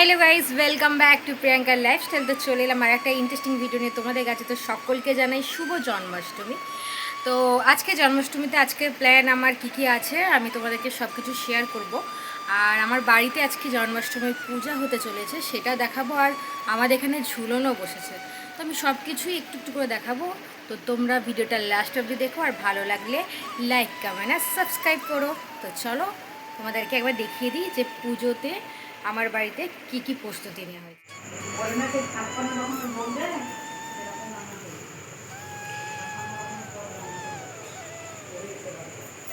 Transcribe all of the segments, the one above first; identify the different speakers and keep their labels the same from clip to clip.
Speaker 1: Hello guys, welcome back to প্রিয়াঙ্কার lifestyle. তো চলে এলাম আর একটা ইন্টারেস্টিং ভিডিও নিয়ে তোমাদের কাছে। তো সকলকে জানাই শুভ জন্মাষ্টমী। তো আজকে জন্মাষ্টমীতে আজকের প্ল্যান আমার কী আছে আমি তোমাদেরকে সব কিছু শেয়ার করব। আর আমার বাড়িতে আজকে জন্মাষ্টমীর পূজা হতে চলেছে, সেটা দেখাবো। আর আমাদের এখানে ঝুলনও বসেছে, তো আমি সব কিছুই একটু একটু করে দেখাবো। তো তোমরা ভিডিওটা লাস্ট অবধি দেখো, আর ভালো লাগলে লাইক কমেন্ট আর সাবস্ক্রাইব করো। তো চলো তোমাদেরকে একবার দেখিয়ে দিই যে পুজোতে আমার বাড়িতে কি কি প্রস্তুতি নেওয়া হয়েছে।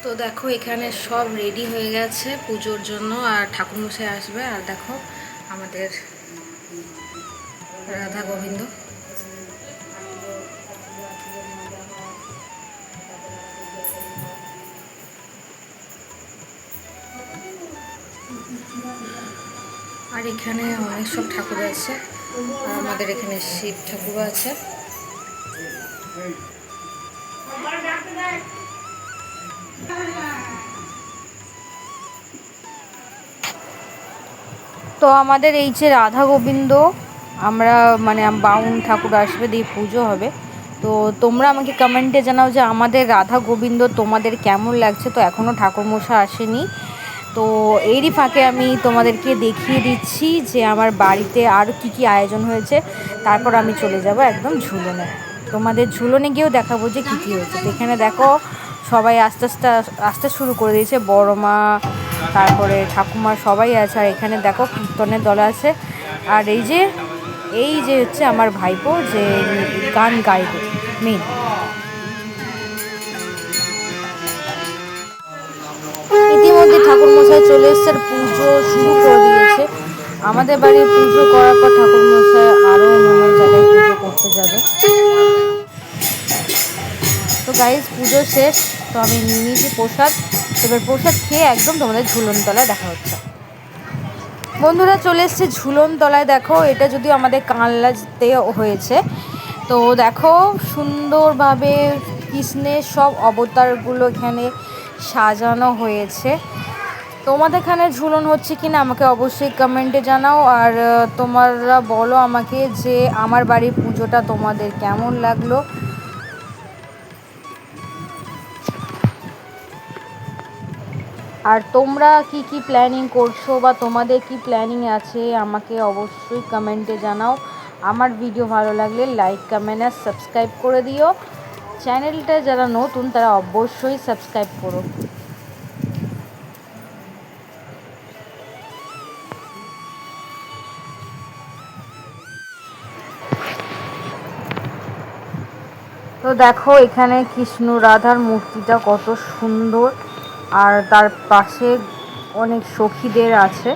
Speaker 1: তো দেখো এখানে সব রেডি হয়ে গেছে পুজোর জন্য, আর ঠাকুরমশাই আসবে। আর দেখো আমাদের রাধা গোবিন্দ। আর এখানে অনেক সব ঠাকুর আছে, আর আমাদের এখানে শিব ঠাকুর আছে। তো আমাদের এই যে রাধা গোবিন্দ, আমরা মানে বাউন ঠাকুর আসবে দিয়ে পুজো হবে। তো তোমরা আমাকে কমেন্টে জানাও যে আমাদের রাধা গোবিন্দ তোমাদের কেমন লাগছে। তো এখনও ঠাকুরমশাই আসেনি, তো এরই ফাঁকে আমি তোমাদেরকে দেখিয়ে দিচ্ছি যে আমার বাড়িতে আর কি কি আয়োজন হয়েছে। তারপর আমি চলে যাব একদম ঝুলনে, তোমাদের ঝুলনে গিয়েও দেখাবো যে কী কী হয়েছে। তো এখানে দেখো সবাই আস্তে আস্তে আসতে শুরু করে দিয়েছে, বড় মা তারপরে ঠাকুমা সবাই আছে। আর এখানে দেখো কীর্তনের দল আছে। আর এই যে হচ্ছে আমার ভাইপো, যে গান গাইবে মেন। ইতিমধ্যে ঠাকুরমশাই চলে এসছে, পুজো শুরু করে দিয়েছে। আমাদের বাড়ির পুজো করার পর ঠাকুরমশাই আরও অন্য জায়গায় পুজো করতে যাবে। তো গাইজ পুজো শেষ, তো আমি নিয়ে নিয়েছি প্রসাদ। এবার প্রসাদ খেয়ে একদম তোমাদের ঝুলন তলায় দেখা হচ্ছে। বন্ধুরা চলে এসছে ঝুলন তলায়। দেখো এটা যদিও আমাদের কানলাতে হয়েছে। তো দেখো সুন্দরভাবে কৃষ্ণের সব অবতারগুলো এখানে সাজানো হয়েছে। তোমাদের এখানে ঝুলন হচ্ছে কি না আমাকে অবশ্যই কমেন্টে জানাও। আর তোমরা বলো আমাকে যে আমার বাড়ির পুজোটা তোমাদের কেমন লাগলো। আর তোমরা কি কি প্ল্যানিং করছো বা তোমাদের কি প্ল্যানিং আছে আমাকে অবশ্যই কমেন্টে জানাও। আমার ভিডিও ভালো লাগলে লাইক কমেন্ট আর সাবস্ক্রাইব করে দিও। চ্যানেলটা যারা নতুন তারা অবশ্যই সাবস্ক্রাইব করো। তো দেখো এখানে কৃষ্ণ রাধার মূর্তিটা কত সুন্দর, আর তার পাশে অনেক সখীদের আছে।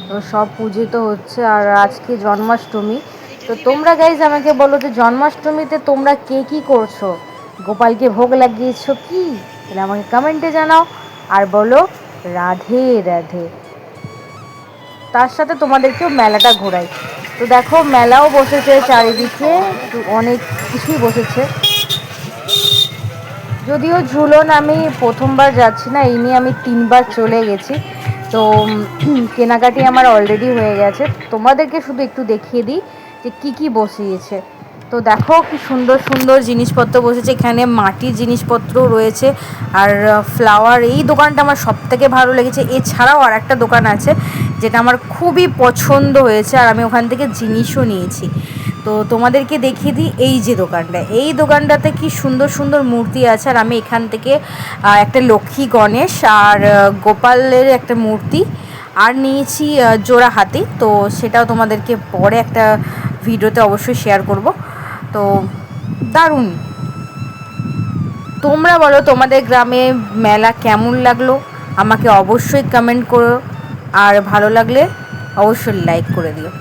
Speaker 1: তো সব পূজিত হচ্ছে। আর আজকে জন্মাষ্টমী। তো তোমরা গাইজ আমাকে বলো যে জন্মাষ্টমীতে তোমরা কে কী করছো, গোপালকে ভোগ লাগিয়েছো কি, তাহলে আমাকে কমেন্টে জানাও। আর বলো রাধে রাধে। তার সাথে তোমাদেরকেও মেলাটা ঘোরাই। তো দেখো মেলাও বসেছে চারিদিকে, অনেক কিছুই বসেছে। যদিও ঝুলন আমি প্রথমবার যাচ্ছি না, এই নিয়ে আমি 3বার চলে গেছি। তো কেনাকাটি আমার অলরেডি হয়ে গেছে। তোমাদেরকে শুধু একটু দেখিয়ে দিই যে কী কী বসিয়েছে। তো দেখো কি সুন্দর সুন্দর জিনিসপত্র বসেছে, এখানে মাটির জিনিসপত্রও রয়েছে। আর ফ্লাওয়ার, এই দোকানটা আমার সবথেকে ভালো লেগেছে। এছাড়াও আর একটা দোকান আছে যেটা আমার খুবই পছন্দ হয়েছে, আর আমি ওখান থেকে জিনিসও নিয়েছি। তো তোমাদেরকে দেখিয়ে দিই এই যে দোকানটা, এই দোকানটাতে কি সুন্দর সুন্দর মূর্তি আছে। আর আমি এখান থেকে একটা লক্ষ্মী গণেশ আর গোপালের একটা মূর্তি আর নিয়েছি জোড়া হাতি। তো সেটাও তোমাদেরকে পরে একটা ভিডিওতে অবশ্যই শেয়ার করব। তো দারুণ। তোমরা বলো তোমাদের গ্রামে মেলা কেমন লাগলো, আমাকে অবশ্যই কমেন্ট করো। আর ভালো লাগলে অবশ্যই লাইক করে দিও।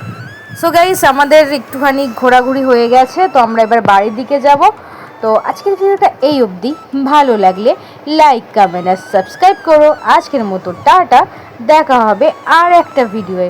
Speaker 1: সো গাইস আমাদের একটুখানি ঘোরাঘুরি হয়ে গেছে, তো আমরা এবার বাড়ির দিকে যাব। তো আজকের ভিডিওটা এই অবধি। ভালো লাগলে লাইক কমেন্ট আর সাবস্ক্রাইব করো। আজকের মতো টাটা, দেখা হবে আর একটা ভিডিওয়ে।